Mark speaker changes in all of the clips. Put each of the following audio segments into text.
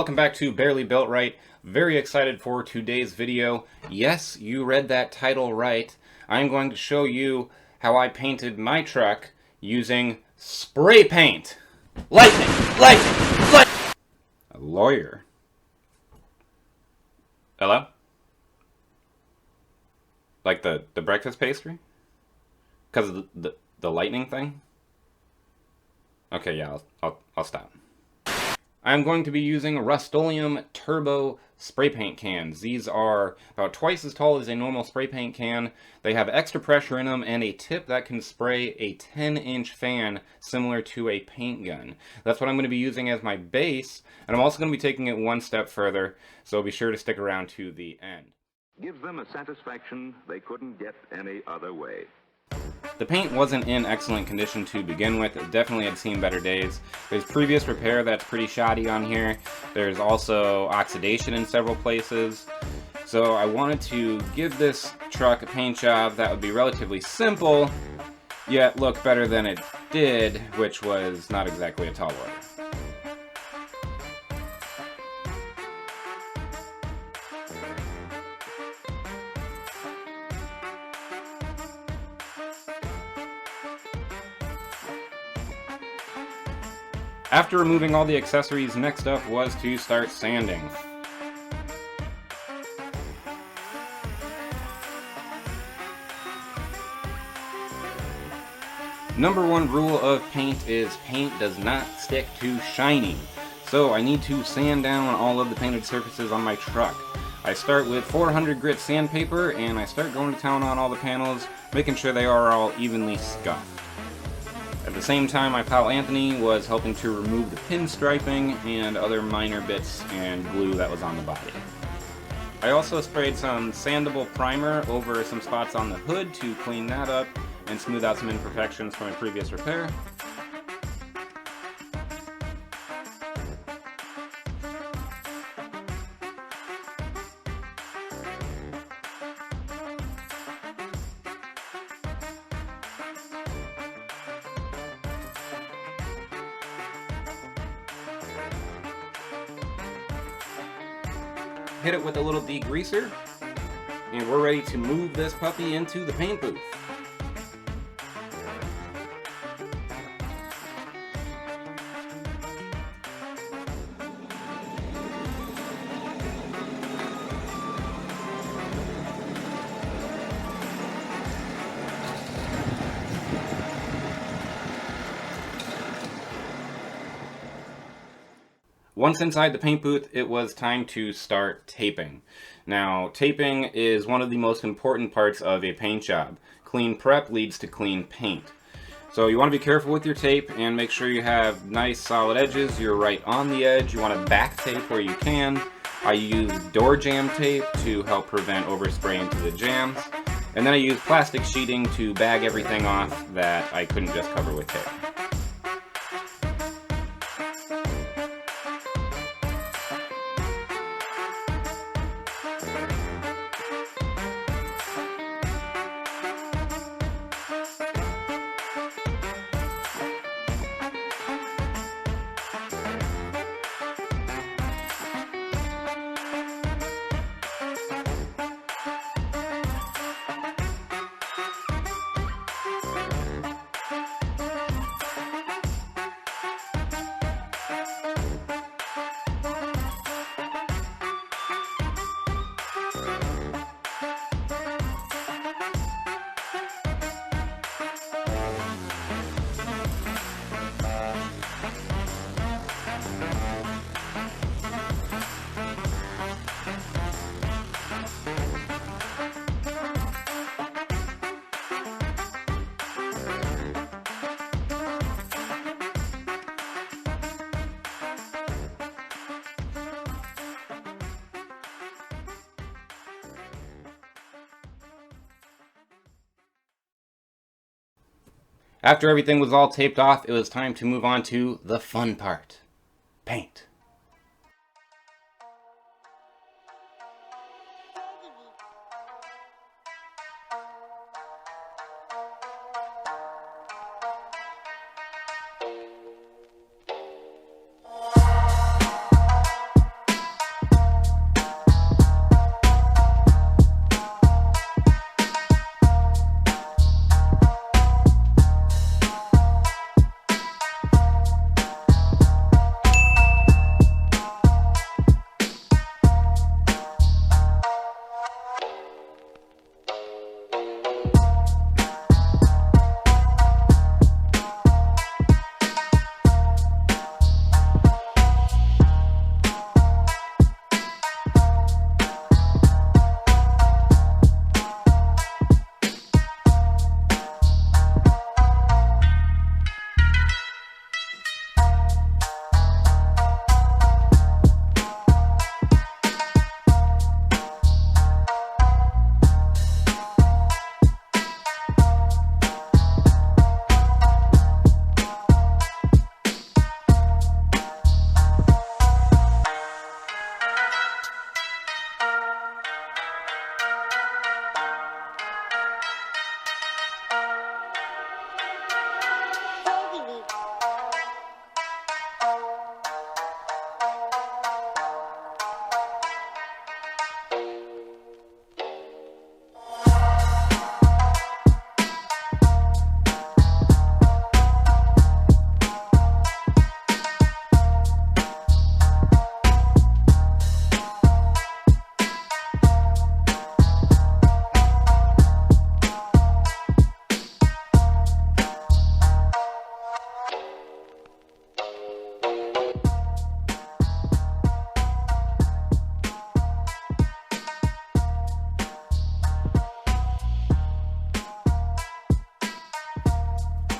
Speaker 1: Welcome back to Barely Built Right. Very excited for today's video. Yes, you read that title right. I'm going to show you how I painted my truck using spray paint. Lightning! Lightning! Lightning! A lawyer. Hello? Like the breakfast pastry? Because of the lightning thing? Okay, yeah, I'll stop. I'm going to be using Rustoleum Turbo spray paint cans. These are about twice as tall as a normal spray paint can. They have extra pressure in them and a tip that can spray a 10-inch fan similar to a paint gun. That's what I'm going to be using as my base, and I'm also going to be taking it one step further, so be sure to stick around to the end.
Speaker 2: Gives them a satisfaction they couldn't get any other way.
Speaker 1: The paint wasn't in excellent condition to begin with. It definitely had seen better days. There's previous repair that's pretty shoddy on here. There's also oxidation in several places. So I wanted to give this truck a paint job that would be relatively simple, yet look better than it did, which was not exactly a tall order. After removing all the accessories, next up was to start sanding. Number one rule of paint is paint does not stick to shiny. So I need to sand down all of the painted surfaces on my truck. I start with 400 grit sandpaper and I start going to town on all the panels, making sure they are all evenly scuffed. At the same time, my pal Anthony was helping to remove the pinstriping and other minor bits and glue that was on the body. I also sprayed some sandable primer over some spots on the hood to clean that up and smooth out some imperfections from a previous repair. Hit it with a little degreaser, and we're ready to move this puppy into the paint booth. Once inside the paint booth, it was time to start taping. Now, taping is one of the most important parts of a paint job. Clean prep leads to clean paint. So you want to be careful with your tape and make sure you have nice solid edges. You're right on the edge. You want to back tape where you can. I use door jamb tape to help prevent overspray into the jams. And then I use plastic sheeting to bag everything off that I couldn't just cover with tape. After everything was all taped off, it was time to move on to the fun part. Paint.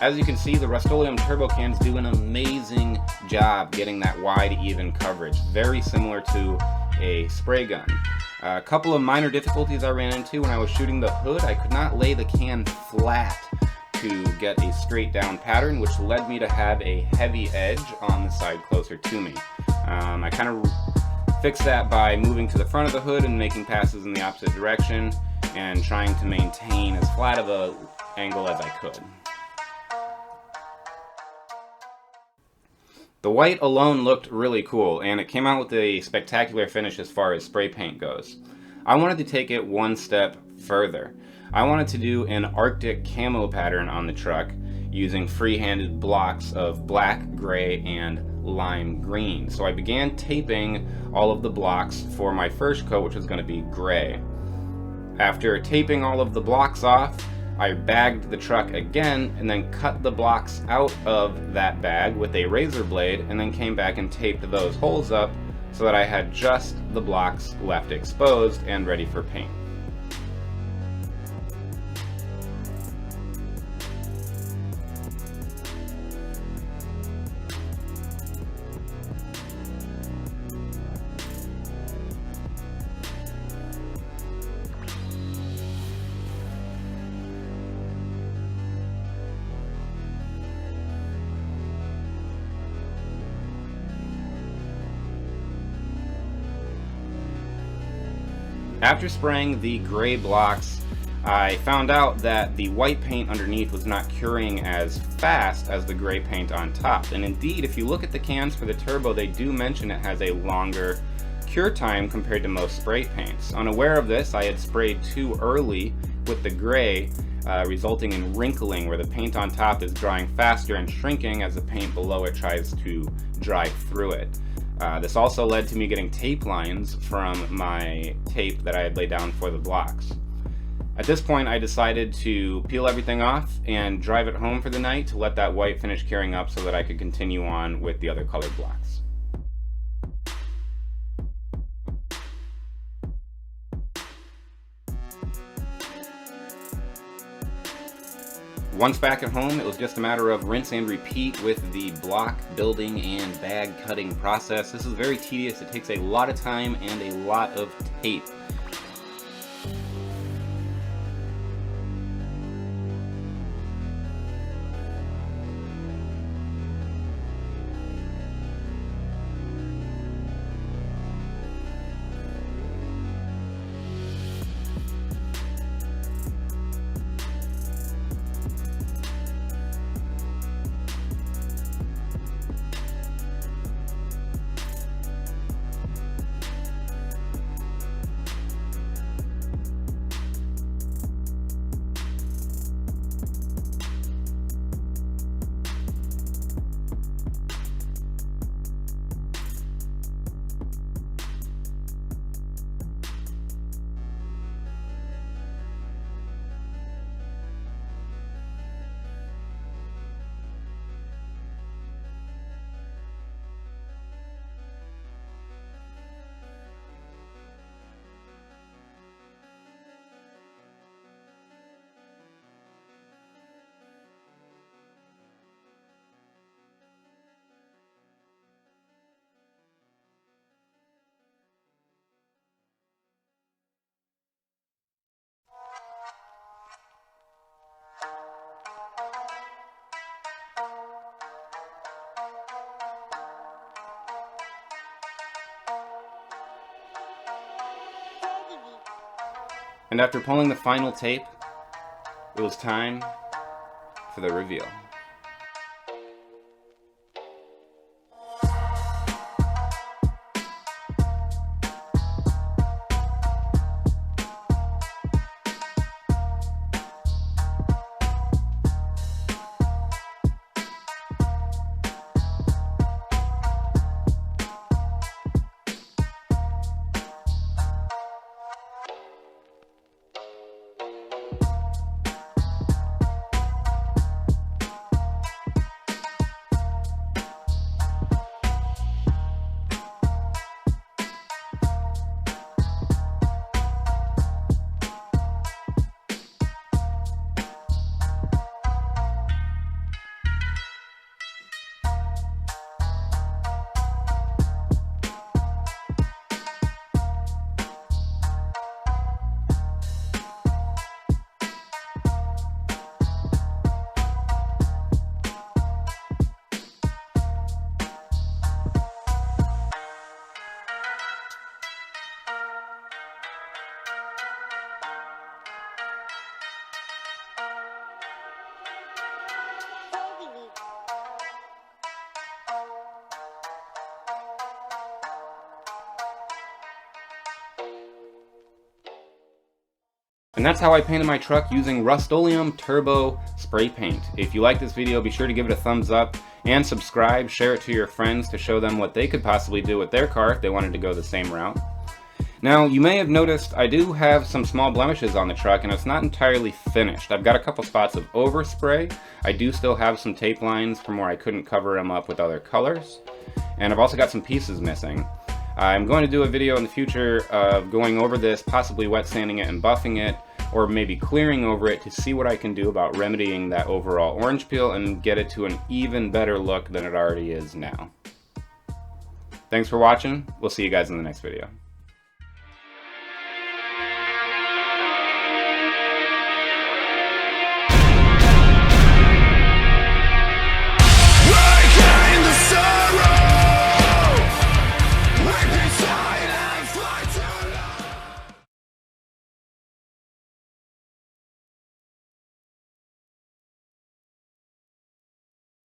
Speaker 1: As you can see, the Rustoleum Turbo cans do an amazing job getting that wide, even coverage, very similar to a spray gun. A couple of minor difficulties I ran into when I was shooting the hood. I could not lay the can flat to get a straight down pattern, which led me to have a heavy edge on the side closer to me. I kind of fixed that by moving to the front of the hood and making passes in the opposite direction and trying to maintain as flat of an angle as I could. The white alone looked really cool, and it came out with a spectacular finish as far as spray paint goes. I wanted to take it one step further. I wanted to do an Arctic camo pattern on the truck using free-handed blocks of black, gray, and lime green. So I began taping all of the blocks for my first coat, which was going to be gray. After taping all of the blocks off, I bagged the truck again and then cut the blocks out of that bag with a razor blade, and then came back and taped those holes up so that I had just the blocks left exposed and ready for paint. After spraying the gray blocks, I found out that the white paint underneath was not curing as fast as the gray paint on top. And indeed, if you look at the cans for the Turbo, they do mention it has a longer cure time compared to most spray paints. Unaware of this, I had sprayed too early with the gray, resulting in wrinkling where the paint on top is drying faster and shrinking as the paint below it tries to dry through it. This also led to me getting tape lines from my tape that I had laid down for the blocks. At this point, I decided to peel everything off and drive it home for the night to let that white finish curing up so that I could continue on with the other colored blocks. Once back at home, it was just a matter of rinse and repeat with the block building and bag cutting process. This is very tedious. It takes a lot of time and a lot of tape. And after pulling the final tape, it was time for the reveal. And that's how I painted my truck using Rustoleum Turbo spray paint. If you like this video, be sure to give it a thumbs up and subscribe. Share it to your friends to show them what they could possibly do with their car if they wanted to go the same route. Now, you may have noticed I do have some small blemishes on the truck, and it's not entirely finished. I've got a couple spots of overspray. I do still have some tape lines from where I couldn't cover them up with other colors. And I've also got some pieces missing. I'm going to do a video in the future of going over this, possibly wet sanding it and buffing it, or maybe clearing over it to see what I can do about remedying that overall orange peel and get it to an even better look than it already is now. Thanks for watching. We'll see you guys in the next video.